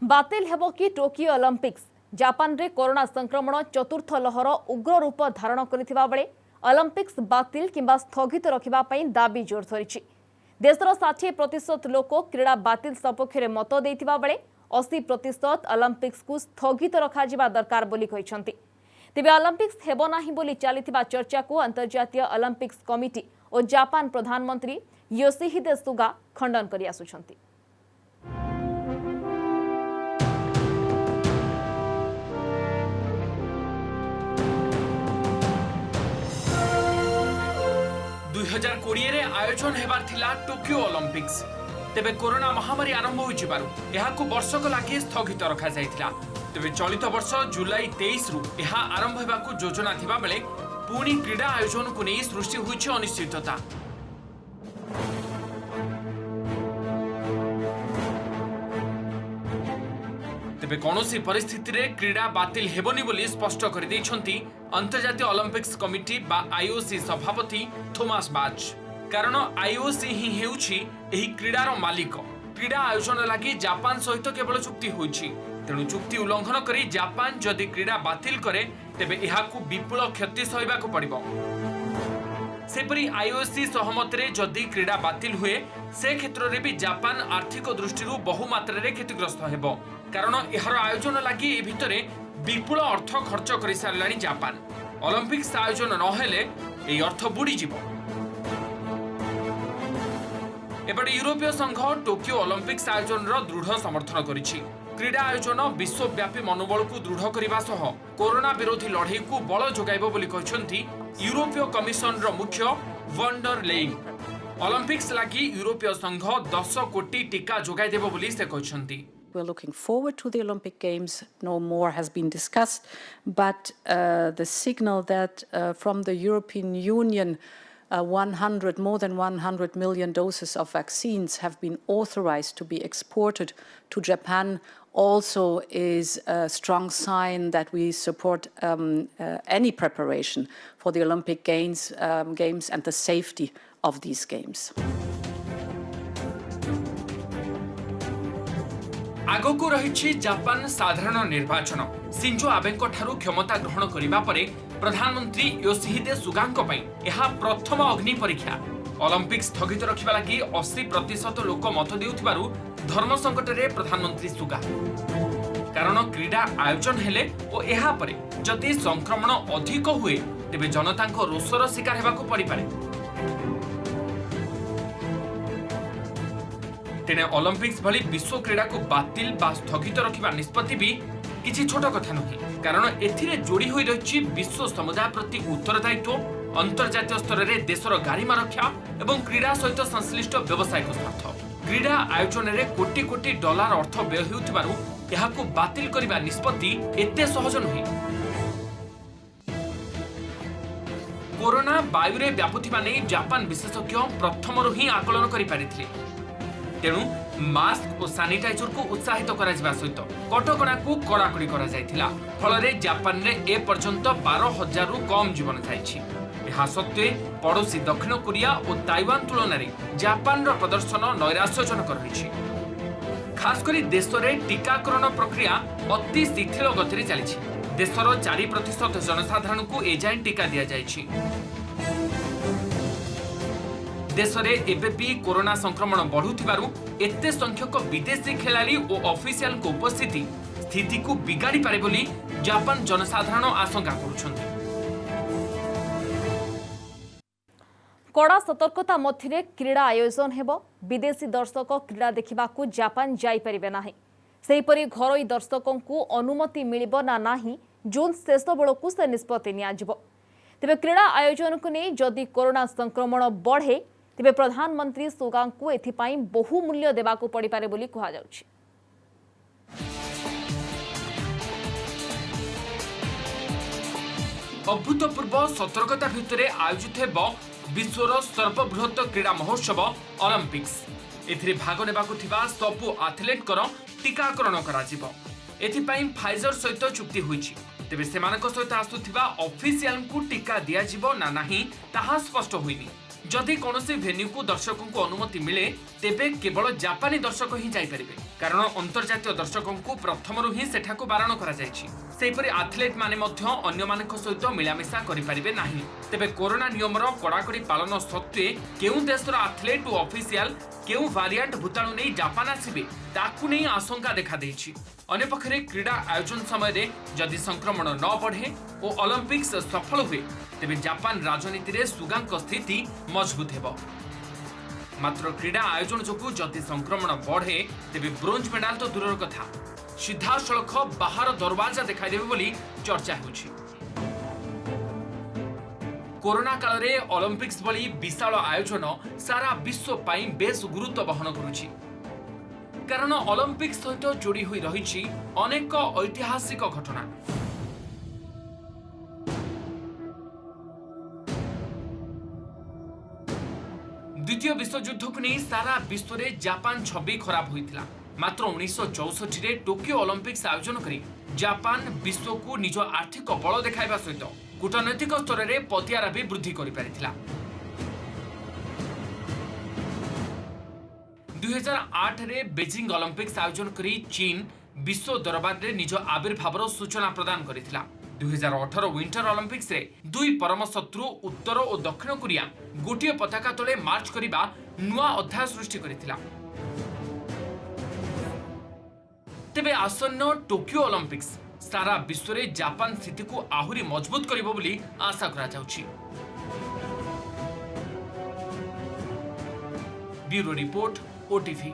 बातिल हेबो कि टोकियो ओलंपिक्स जापान रे कोरोना संक्रमण चतुर्थ लहर उग्र रूप धारण करथिबा बेले ओलंपिक्स बातिल किंबा स्थगित रखिबा पई दाबी जोर धरिछि। देशर 60% लोक क्रीड़ा बातिल सपक्षरे मत देथिबा बेले 80% ओलंपिक्स को स्थगित रखा जिबा दरकार बोली कहिसंती। तेबे ओलंपिक्स हेबो नाही बोली चलिथिबा चर्चा को अंतर्जातीय ओलंपिक्स कमिटी और जापान प्रधानमंत्री योशिहिदे सुगा खंडन करि आसुछंती। आयोजन हेबार थिला टोकियो ओलंपिक्स तेबे कोरोना महामारी आरंभ होई जिबारु एहाकु वर्षक लागि स्थगित रखा जायतिला। तेबे चलित वर्ष जुलाई 23 रु एहा आरंभ हेबाकु योजना थिबा बेले पुणी क्रीड़ा आयोजन को नहीं सृष्टि होइछि अनिश्चितता। तेबे कौनसी परिस्थिति रे क्रीड़ा बातिल हेबनी बोली स्पष्ट कर दैछंती अंतर्जातीय ओलंपिक्स कमिटी बा आईओसी सभापति थोमास बाच। कारण आईओसी ही हेउछि एही क्रीडार मालिक। क्रीड़ा आयोजन लागि जापान सहित केवल चुक्ति होइछि। तेणु चुक्ति उल्लंघन करी जापान जदि क्रीड़ा बातिल करे तेबे एहाकु विपुल क्षति सहिबाकु पड़िबो। सेपरी आईओसी सहमत रे जदि क्रीड़ा बातिल हुए से क्षेत्र रे भी जापान आर्थिक दृष्टि बहु मात्रा रे क्षतिग्रस्त हेबो। कारण एहार आयोजन लागि ए भितरे विपुल अर्थ खर्च करि सारलानी जापान। ओलंपिक्स आयोजन न हेले ए अर्थ बुडी जिवो। एपटे यूरोपीय संघ टोकियो ओलंपिक्स आयोजन दृढ़ समर्थन करिछि। क्रीड़ा आयोजन विश्वव्यापी मनोबल को दृढ़ करने सह कोरोना विरोधी लड़ाई को बल जोगाइबो बोली कहिसंती यूरोपीय कमिशन मुख्य वन डर लेइन। ओलंपिक्स लागि यूरोपीय संघ 10 कोटी टीका जोगाइ देबो बोली से कहिसंती। We're looking forward to the Olympic Games. No more has been discussed, but the signal that from the European Union more than 100 million doses of vaccines have been authorized to be exported to Japan also is a strong sign that we support any preparation for the Olympic Games and the safety of these games. आगको रही Japan साधारण निर्वाचन। Shinzo आबेको ठारू क्षमता ग्रहण करिबा परे प्रधानमंत्री Yoshihide सुगांको पई एहा प्रथम अग्नि परीक्षा। ओलंपिक्स स्थगित रखिबा लागि 80% लोक मत देउथिबारु धर्म संकट रे प्रधानमंत्री सुगा। कारण क्रीड़ा आयोजन हेले ओ एहा परे जदि संक्रमण अधिक हुए तेबे जनताको रोषर शिकार हेबाकु पड़ी पारे। तेने ओलंपिक्स भली विश्व क्रीड़ा को बातिल बा स्थगित रखिबा निष्पत्ति भी किछि छोट कथा नहीं। कारण एथिरे जोड़ी होई रहिछि विश्व समुदाय प्रति उत्तरदायित्व, अंतर्जातीय स्तर रे देशर गारिमा रक्षा एवं क्रीड़ा सहित संश्लिष्ट व्यवसायिक स्वार्थ। क्रीड़ा आयोजन रे कोटी कोटी डॉलर अर्थ व्यय हेउथिबारु एहाकु बातिल करिबा निष्पत्ति एते सहज नहीं। कोरोना वायुरे व्यापुथिबा नै जापान विशेषज्ञ प्रथमरु ही आकलन करि पारिथिले। तेणु मास्क और सानिटाइजर को उत्साहित करा जिबा सहित कटकणा को कड़ाकड़ी करा जायथिला। फलरे जापान रे ए पर्यंत 12,000 रु कम जीवन जायछि। एहा सत्वे पड़ोसी दक्षिण कोरिया और ताइवान तुलन रे जापान रो प्रदर्शन नैराश्यजनक रहिछि। खास करी देश रे टीकाकरण प्रक्रिया अति शिथिल गति चलिछि। देशर 4% जनसाधारण को एजाय टीका दिया जायछि। देश रे एबेपी कोरोना संक्रमण बढ़ुथिबारु एते संख्यक विदेशी खिलाड़ी और ऑफिशियल को उपस्थिति स्थिति को बिगाड़ी पारे बोली जापान जनसाधारण आशंका करुछन्ति। कड़ा सतर्कता मध्य क्रीड़ा आयोजन हेबो। विदेशी दर्शक क्रीड़ा देखिबाकू जापान जाई परिबे नाही। सेहीपरि घरोई दर्शकों को अनुमति मिलिबो ना नाही जून शेष बेलकू से निष्पत्ति नियाजिबो। तेबे क्रीड़ा आयोजन को नहीं जदि कोरोना संक्रमण बढ़े तेबे प्रधानमंत्री सुगा को एथिपाई बहुमूल्य देबाकू पड़ी पारे बोली कहा जाउछि। अभूतपूर्व सतर्कता भितरे आयोजित हेबो विश्वर सर्वबृहत क्रीड़ा महोत्सव ओलंपिक्स। एथिरे भाग नेबाकू थिबा सबु एथलीटकर टीकाकरण करा जिवो। एथिपाई फाइजर सहित चुक्ति होइछि। तेबे सेमानक सहित आसुथिबा ऑफिशियल को टीका दिया जिवो ना नाही ताहा स्पष्ट होइनी। जदि कौनसी वेन्यू को दर्शकों को अनुमति मिले तेबे केवल जापानी दर्शक ही जाई परिबे। कारण अंतर्जातीय दर्शकों को प्रथमरू ही सेठाकु बारण करा जायछि। सेहिपरि एथलीट माने मध्य अन्य मानक सहित मिलामिशा करि परिबे नाही। तेबे कोरोना नियमर कड़ाकड़ी पालन सत्वे केउ देशर एथलीट और ऑफिशियल केउ वेरिएंट भूताणु नहीं जापान आसिबे ताकु नहीं आशंका देखा देछि। अन्य पक्षरे क्रीड़ा आयोजन समय रे जदि संक्रमण न बढ़े और ओलंपिक्स सफल हुए तेबे जापान राजनीति रे सुगांक स्थिति मजबूत हेबो। मात्र क्रीड़ा आयोजन जोगु जदि संक्रमण बढ़े तेबे ब्रोंज मेडाल तो दूरर कथा सीधा सड़क बाहर दरवाजा देखाई देबे बोली चर्चा होछि। कोरोना काल रे ओलंपिक्स भली विशाल आयोजन सारा विश्व पाई बेस गुरुत्व बहन करुछि। कारण ओलंपिक्स सहित जोड़ी हुई रही अनेक ऐतिहासिक घटना। द्वितीय विश्वयुद्ध को नहीं सारा विश्व रे जापान छवि खराब होइतिला। मात्र 1964 रे टोकियो ओलंपिक्स आयोजन करी जापान विश्व को निज आर्थिक बल देखाइबा सहित कूटनैतिक स्तर में पतियारा भी वृद्धि करि पारिथिला। 2008 रे बेजिंग ओलंपिक्स आयोजन करी चीन विश्व दरबार रे निज आविर्भावर सूचना प्रदान करिथिला। 2018 विंटर ओलंपिक्स रे दुई परम शत्रु उत्तर और दक्षिण कोरिया गोटिए पताका तले मार्च करिबा नुआ अध्याय सृष्टि करिथिला। तेबे आसन्न टोकियो ओलंपिक्स सारा विश्व रे जापान स्थिति को आहुरी मजबूत करिबो बोली आशा करा जाउछि। Bureau report OTV।